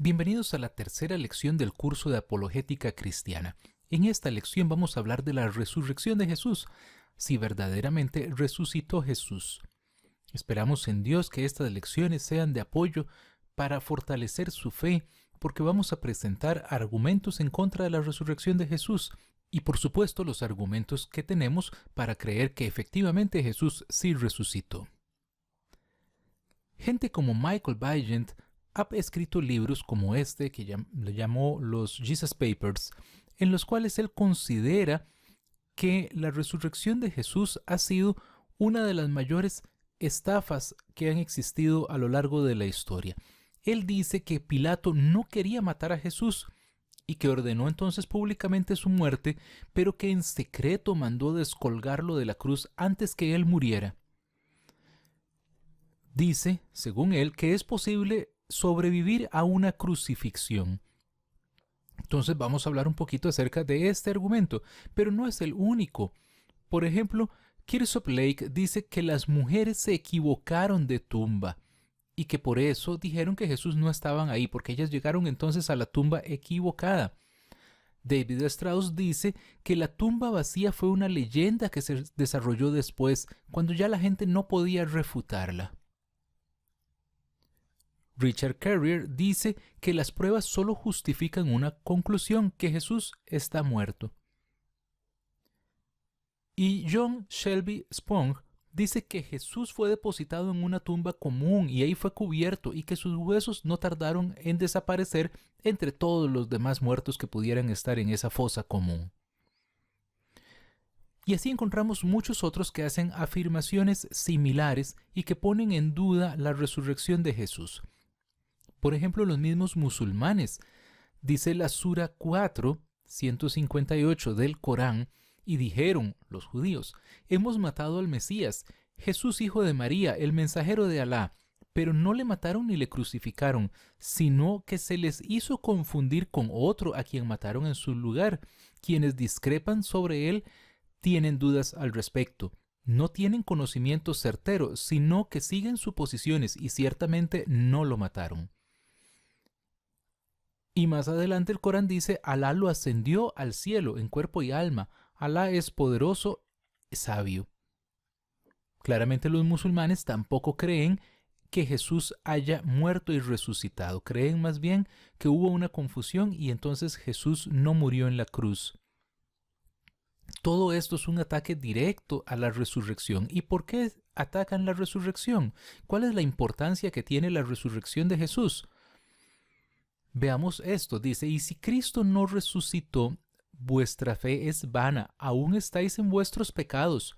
Bienvenidos a la tercera lección del curso de Apologética Cristiana. En esta lección vamos a hablar de la resurrección de Jesús, si verdaderamente resucitó Jesús. Esperamos en Dios que estas lecciones sean de apoyo para fortalecer su fe, porque vamos a presentar argumentos en contra de la resurrección de Jesús y por supuesto los argumentos que tenemos para creer que efectivamente Jesús sí resucitó. Gente como Michael Vigent ha escrito libros como este, que le llamó los Jesus Papers, en los cuales él considera que la resurrección de Jesús ha sido una de las mayores estafas que han existido a lo largo de la historia. Él dice que Pilato no quería matar a Jesús y que ordenó entonces públicamente su muerte, pero que en secreto mandó descolgarlo de la cruz antes que él muriera. Dice, según él, que es posible sobrevivir a una crucifixión. Entonces vamos a hablar un poquito acerca de este argumento, pero no es el único. Por ejemplo, Kirshop Lake dice que las mujeres se equivocaron de tumba y que por eso dijeron que Jesús no estaba ahí, porque ellas llegaron entonces a la tumba equivocada. David Strauss dice que la tumba vacía fue una leyenda que se desarrolló después, cuando ya la gente no podía refutarla. Richard Carrier dice que las pruebas solo justifican una conclusión, que Jesús está muerto. Y John Shelby Spong dice que Jesús fue depositado en una tumba común y ahí fue cubierto y que sus huesos no tardaron en desaparecer entre todos los demás muertos que pudieran estar en esa fosa común. Y así encontramos muchos otros que hacen afirmaciones similares y que ponen en duda la resurrección de Jesús. Por ejemplo, los mismos musulmanes. Dice la Sura 4, 158 del Corán, y dijeron los judíos: hemos matado al Mesías, Jesús hijo de María, el mensajero de Alá, pero no le mataron ni le crucificaron, sino que se les hizo confundir con otro a quien mataron en su lugar. Quienes discrepan sobre él tienen dudas al respecto. No tienen conocimiento certero, sino que siguen suposiciones y ciertamente no lo mataron. Y más adelante el Corán dice: Alá lo ascendió al cielo en cuerpo y alma. Alá es poderoso, sabio. Claramente los musulmanes tampoco creen que Jesús haya muerto y resucitado. Creen más bien que hubo una confusión y entonces Jesús no murió en la cruz. Todo esto es un ataque directo a la resurrección. ¿Y por qué atacan la resurrección? ¿Cuál es la importancia que tiene la resurrección de Jesús? Veamos esto, dice: y si Cristo no resucitó, vuestra fe es vana, aún estáis en vuestros pecados.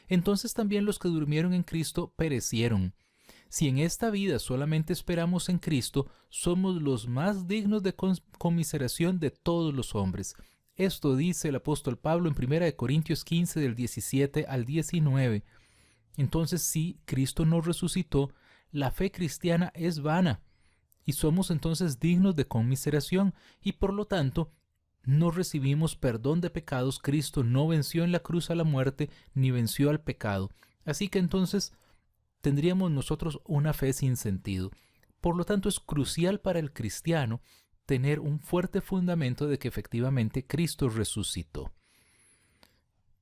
Entonces también los que durmieron en Cristo perecieron. Si en esta vida solamente esperamos en Cristo, somos los más dignos de conmiseración de todos los hombres. Esto dice el apóstol Pablo en 1 Corintios 15 del 17 al 19. Entonces, si Cristo no resucitó, la fe cristiana es vana. Y somos entonces dignos de conmiseración y por lo tanto no recibimos perdón de pecados. Cristo no venció en la cruz a la muerte ni venció al pecado. Así que entonces tendríamos nosotros una fe sin sentido. Por lo tanto es crucial para el cristiano tener un fuerte fundamento de que efectivamente Cristo resucitó.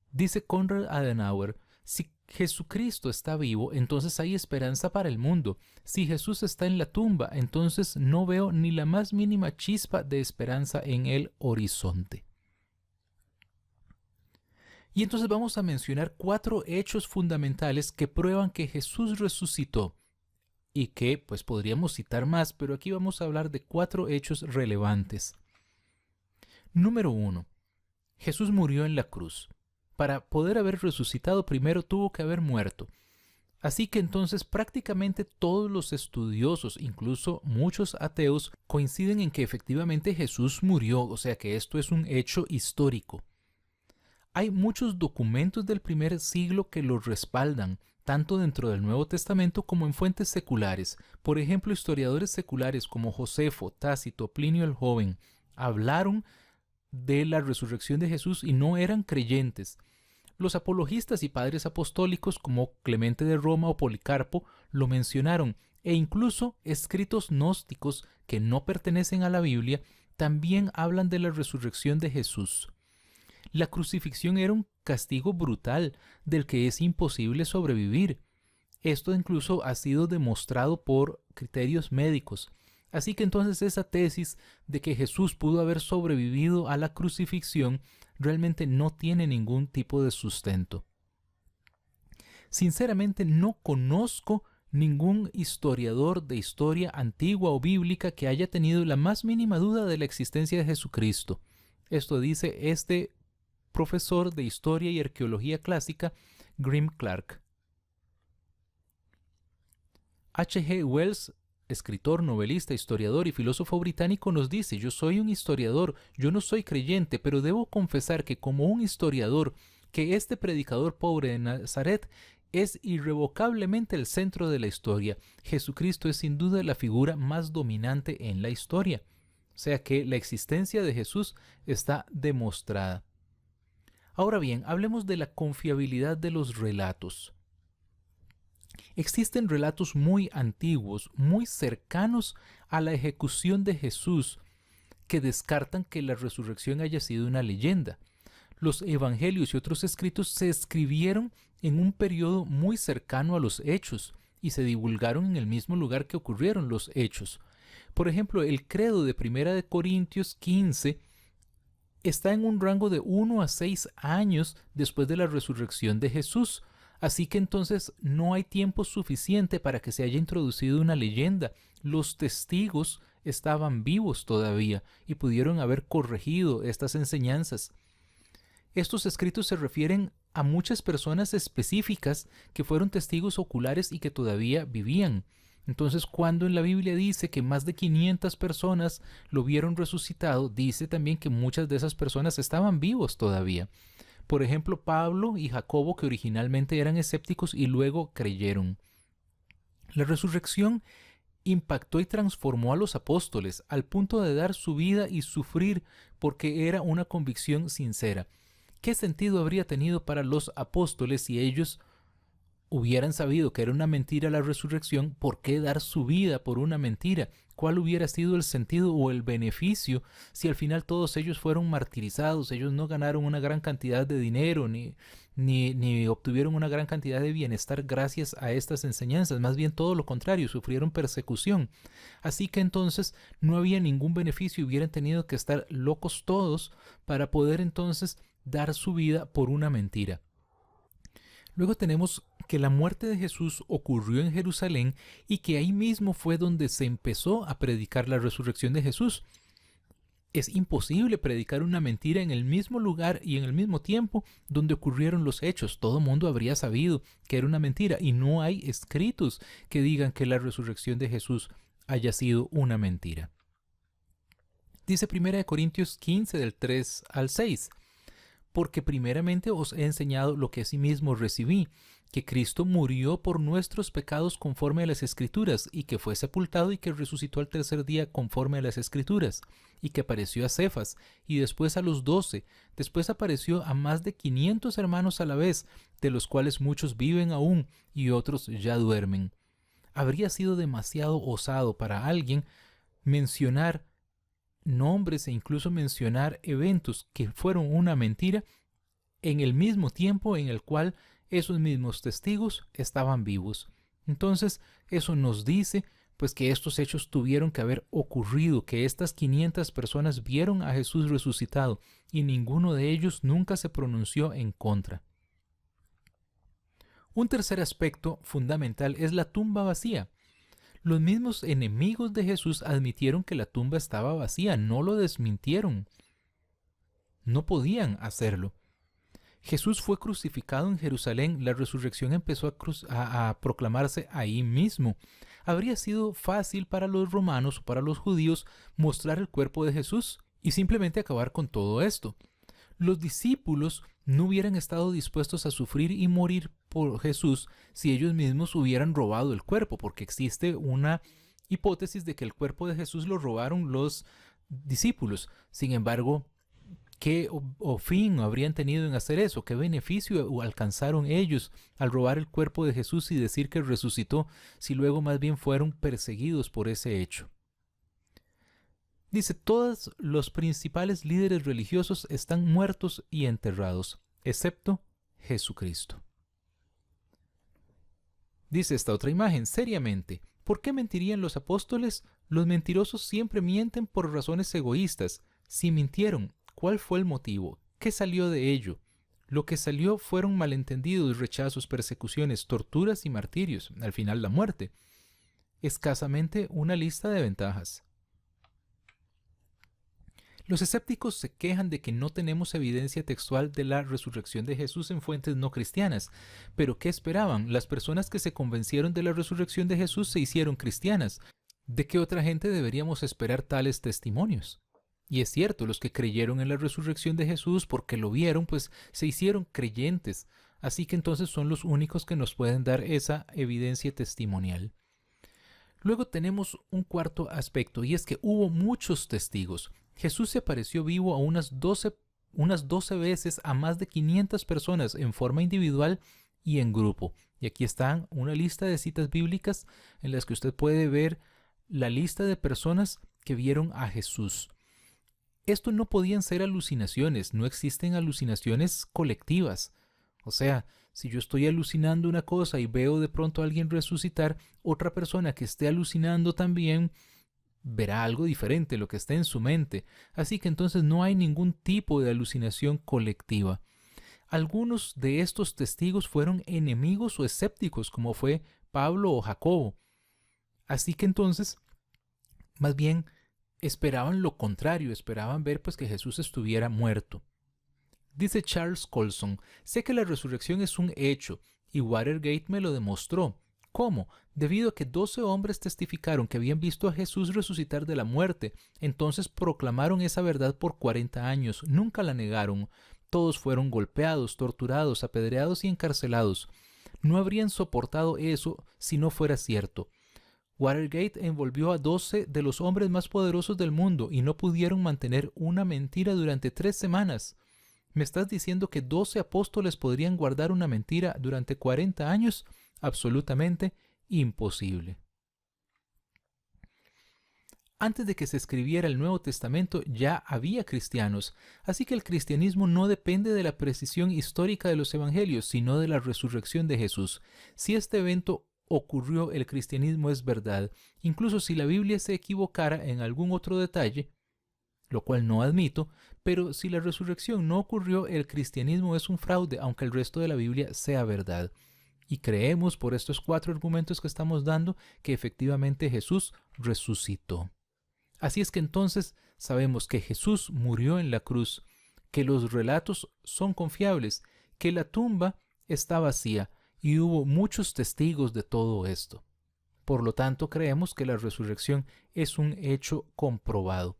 Dice Konrad Adenauer: si Jesucristo está vivo, entonces hay esperanza para el mundo. Si Jesús está en la tumba, entonces no veo ni la más mínima chispa de esperanza en el horizonte. Y entonces vamos a mencionar 4 hechos fundamentales que prueban que Jesús resucitó. Y que pues podríamos citar más, pero aquí vamos a hablar de 4 hechos relevantes. Número 1. Jesús murió en la cruz. Para poder haber resucitado primero tuvo que haber muerto. Así que entonces prácticamente todos los estudiosos, incluso muchos ateos, coinciden en que efectivamente Jesús murió, o sea que esto es un hecho histórico. Hay muchos documentos del primer siglo que lo respaldan, tanto dentro del Nuevo Testamento como en fuentes seculares. Por ejemplo, historiadores seculares como Josefo, Tácito, Plinio el Joven hablaron de la resurrección de Jesús y no eran creyentes. Los apologistas y padres apostólicos como Clemente de Roma o Policarpo lo mencionaron E incluso escritos gnósticos que no pertenecen a la Biblia también hablan de la resurrección de Jesús. La crucifixión era un castigo brutal del que es imposible sobrevivir. Esto incluso ha sido demostrado por criterios médicos. Así que entonces esa tesis de que Jesús pudo haber sobrevivido a la crucifixión realmente no tiene ningún tipo de sustento. Sinceramente no conozco ningún historiador de historia antigua o bíblica que haya tenido la más mínima duda de la existencia de Jesucristo. Esto dice este profesor de historia y arqueología clásica, Grim Clark. H.G. Wells, escritor, novelista, historiador y filósofo británico, nos dice: yo soy un historiador, yo no soy creyente, pero debo confesar que como un historiador, que este predicador pobre de Nazaret es irrevocablemente el centro de la historia. Jesucristo es sin duda la figura más dominante en la historia. O sea que la existencia de Jesús está demostrada. Ahora bien, hablemos de la confiabilidad de los relatos. Existen relatos muy antiguos, muy cercanos a la ejecución de Jesús, que descartan que la resurrección haya sido una leyenda. Los evangelios y otros escritos se escribieron en un periodo muy cercano a los hechos y se divulgaron en el mismo lugar que ocurrieron los hechos. Por ejemplo, el credo de 1 Corintios 15 está en un rango de 1 a 6 años después de la resurrección de Jesús. Así que entonces no hay tiempo suficiente para que se haya introducido una leyenda. Los testigos estaban vivos todavía y pudieron haber corregido estas enseñanzas. Estos escritos se refieren a muchas personas específicas que fueron testigos oculares y que todavía vivían. Entonces, cuando en la Biblia dice que más de 500 personas lo vieron resucitado, dice también que muchas de esas personas estaban vivos todavía. Por ejemplo, Pablo y Jacobo, que originalmente eran escépticos y luego creyeron. La resurrección impactó y transformó a los apóstoles al punto de dar su vida y sufrir porque era una convicción sincera. ¿Qué sentido habría tenido para los apóstoles si ellos hubieran sabido que era una mentira la resurrección? ¿Por qué dar su vida por una mentira? ¿Cuál hubiera sido el sentido o el beneficio si al final todos ellos fueron martirizados? Ellos no ganaron una gran cantidad de dinero ni obtuvieron una gran cantidad de bienestar gracias a estas enseñanzas. Más bien todo lo contrario, sufrieron persecución. Así que entonces no había ningún beneficio, hubieran tenido que estar locos todos para poder entonces dar su vida por una mentira. Luego tenemos que la muerte de Jesús ocurrió en Jerusalén y que ahí mismo fue donde se empezó a predicar la resurrección de Jesús. Es imposible predicar una mentira en el mismo lugar y en el mismo tiempo donde ocurrieron los hechos. Todo el mundo habría sabido que era una mentira y no hay escritos que digan que la resurrección de Jesús haya sido una mentira. Dice 1 Corintios 15 del 3 al 6. Porque primeramente os he enseñado lo que asimismo recibí, que Cristo murió por nuestros pecados conforme a las Escrituras, y que fue sepultado y que resucitó al tercer día conforme a las Escrituras, y que apareció a Cefas, y después a los 12, después apareció a más de 500 hermanos a la vez, de los cuales muchos viven aún y otros ya duermen. Habría sido demasiado osado para alguien mencionar nombres e incluso mencionar eventos que fueron una mentira en el mismo tiempo en el cual esos mismos testigos estaban vivos. Entonces eso nos dice pues que estos hechos tuvieron que haber ocurrido, que estas 500 personas vieron a Jesús resucitado y ninguno de ellos nunca se pronunció en contra. Un tercer aspecto fundamental es la tumba vacía. Los mismos enemigos de Jesús admitieron que la tumba estaba vacía, no lo desmintieron. No podían hacerlo. Jesús fue crucificado en Jerusalén, la resurrección empezó a proclamarse ahí mismo. Habría sido fácil para los romanos o para los judíos mostrar el cuerpo de Jesús y simplemente acabar con todo esto. Los discípulos no hubieran estado dispuestos a sufrir y morir por Jesús si ellos mismos hubieran robado el cuerpo, porque existe una hipótesis de que el cuerpo de Jesús lo robaron los discípulos. Sin embargo, ¿Qué fin habrían tenido en hacer eso? ¿Qué beneficio alcanzaron ellos al robar el cuerpo de Jesús y decir que resucitó, si luego más bien fueron perseguidos por ese hecho? Dice, todos los principales líderes religiosos están muertos y enterrados, excepto Jesucristo. Dice esta otra imagen, seriamente, ¿por qué mentirían los apóstoles? Los mentirosos siempre mienten por razones egoístas. Si mintieron, ¿cuál fue el motivo? ¿Qué salió de ello? Lo que salió fueron malentendidos, rechazos, persecuciones, torturas y martirios, al final la muerte. Escasamente una lista de ventajas. Los escépticos se quejan de que no tenemos evidencia textual de la resurrección de Jesús en fuentes no cristianas. ¿Pero qué esperaban? Las personas que se convencieron de la resurrección de Jesús se hicieron cristianas. ¿De qué otra gente deberíamos esperar tales testimonios? Y es cierto, los que creyeron en la resurrección de Jesús porque lo vieron, pues se hicieron creyentes. Así que entonces son los únicos que nos pueden dar esa evidencia testimonial. Luego tenemos un cuarto aspecto, y es que hubo muchos testigos. Jesús se apareció vivo a unas 12 veces a más de 500 personas en forma individual y en grupo. Y aquí están una lista de citas bíblicas en las que usted puede ver la lista de personas que vieron a Jesús. Esto no podían ser alucinaciones, no existen alucinaciones colectivas. O sea, si yo estoy alucinando una cosa y veo de pronto a alguien resucitar, otra persona que esté alucinando también verá algo diferente, lo que está en su mente. Así que entonces no hay ningún tipo de alucinación colectiva. Algunos de estos testigos fueron enemigos o escépticos, como fue Pablo o Jacobo. Así que entonces, más bien, esperaban lo contrario, esperaban ver pues que Jesús estuviera muerto. Dice Charles Colson, sé que la resurrección es un hecho, y Watergate me lo demostró. ¿Cómo? Debido a que 12 hombres testificaron que habían visto a Jesús resucitar de la muerte. Entonces proclamaron esa verdad por 40 años. Nunca la negaron. Todos fueron golpeados, torturados, apedreados y encarcelados. No habrían soportado eso si no fuera cierto. Watergate envolvió a 12 de los hombres más poderosos del mundo y no pudieron mantener una mentira durante 3 semanas. ¿Me estás diciendo que 12 apóstoles podrían guardar una mentira durante 40 años? Absolutamente imposible. Antes de que se escribiera el Nuevo Testamento ya había cristianos, así que el cristianismo no depende de la precisión histórica de los evangelios, sino de la resurrección de Jesús. Si este evento ocurrió, el cristianismo es verdad, incluso si la Biblia se equivocara en algún otro detalle, lo cual no admito, pero si la resurrección no ocurrió, el cristianismo es un fraude, aunque el resto de la Biblia sea verdad. Y creemos por estos 4 argumentos que estamos dando que efectivamente Jesús resucitó. Así es que entonces sabemos que Jesús murió en la cruz, que los relatos son confiables, que la tumba está vacía y hubo muchos testigos de todo esto. Por lo tanto, creemos que la resurrección es un hecho comprobado.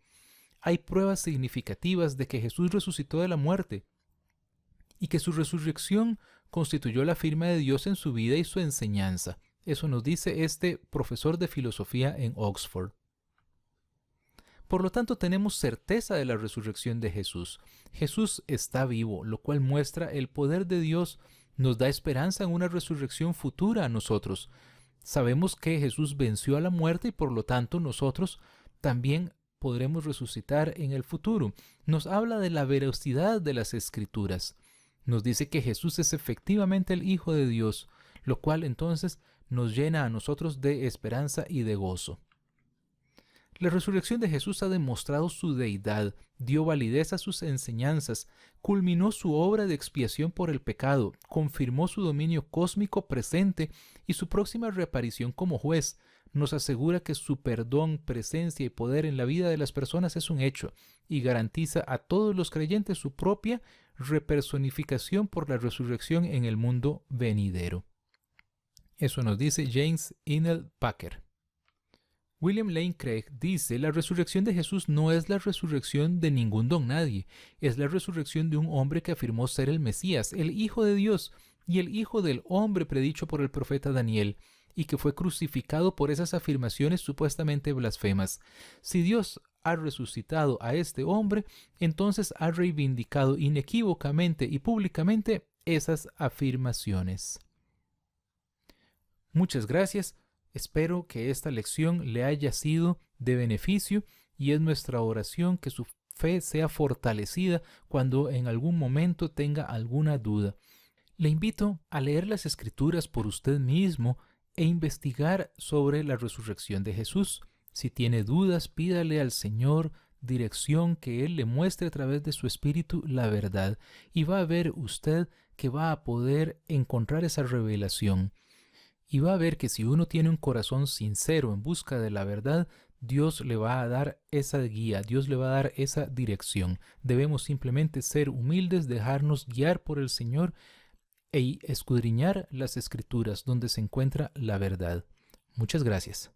Hay pruebas significativas de que Jesús resucitó de la muerte y que su resurrección constituyó la firma de Dios en su vida y su enseñanza. Eso nos dice este profesor de filosofía en Oxford. Por lo tanto, tenemos certeza de la resurrección de Jesús. Jesús está vivo, lo cual muestra el poder de Dios, nos da esperanza en una resurrección futura a nosotros. Sabemos que Jesús venció a la muerte y por lo tanto nosotros también podremos resucitar en el futuro. Nos habla de la veracidad de las Escrituras. Nos dice que Jesús es efectivamente el Hijo de Dios, lo cual entonces nos llena a nosotros de esperanza y de gozo. La resurrección de Jesús ha demostrado su deidad, dio validez a sus enseñanzas, culminó su obra de expiación por el pecado, confirmó su dominio cósmico presente y su próxima reaparición como juez. Nos asegura que su perdón, presencia y poder en la vida de las personas es un hecho y garantiza a todos los creyentes su propia repersonificación por la resurrección en el mundo venidero. Eso nos dice James Inell Packer. William Lane Craig dice, la resurrección de Jesús no es la resurrección de ningún don nadie, es la resurrección de un hombre que afirmó ser el Mesías, el Hijo de Dios y el Hijo del hombre predicho por el profeta Daniel, y que fue crucificado por esas afirmaciones supuestamente blasfemas. Si Dios ha resucitado a este hombre, entonces ha reivindicado inequívocamente y públicamente esas afirmaciones. Muchas gracias. Espero que esta lección le haya sido de beneficio y es nuestra oración que su fe sea fortalecida cuando en algún momento tenga alguna duda. Le invito a leer las Escrituras por usted mismo e investigar sobre la resurrección de Jesús. Si tiene dudas, pídale al Señor dirección, que Él le muestre a través de su Espíritu la verdad, y va a ver usted que va a poder encontrar esa revelación. Y va a ver que si uno tiene un corazón sincero en busca de la verdad, Dios le va a dar esa guía, Dios le va a dar esa dirección. Debemos simplemente ser humildes, dejarnos guiar por el Señor e escudriñar las Escrituras donde se encuentra la verdad. Muchas gracias.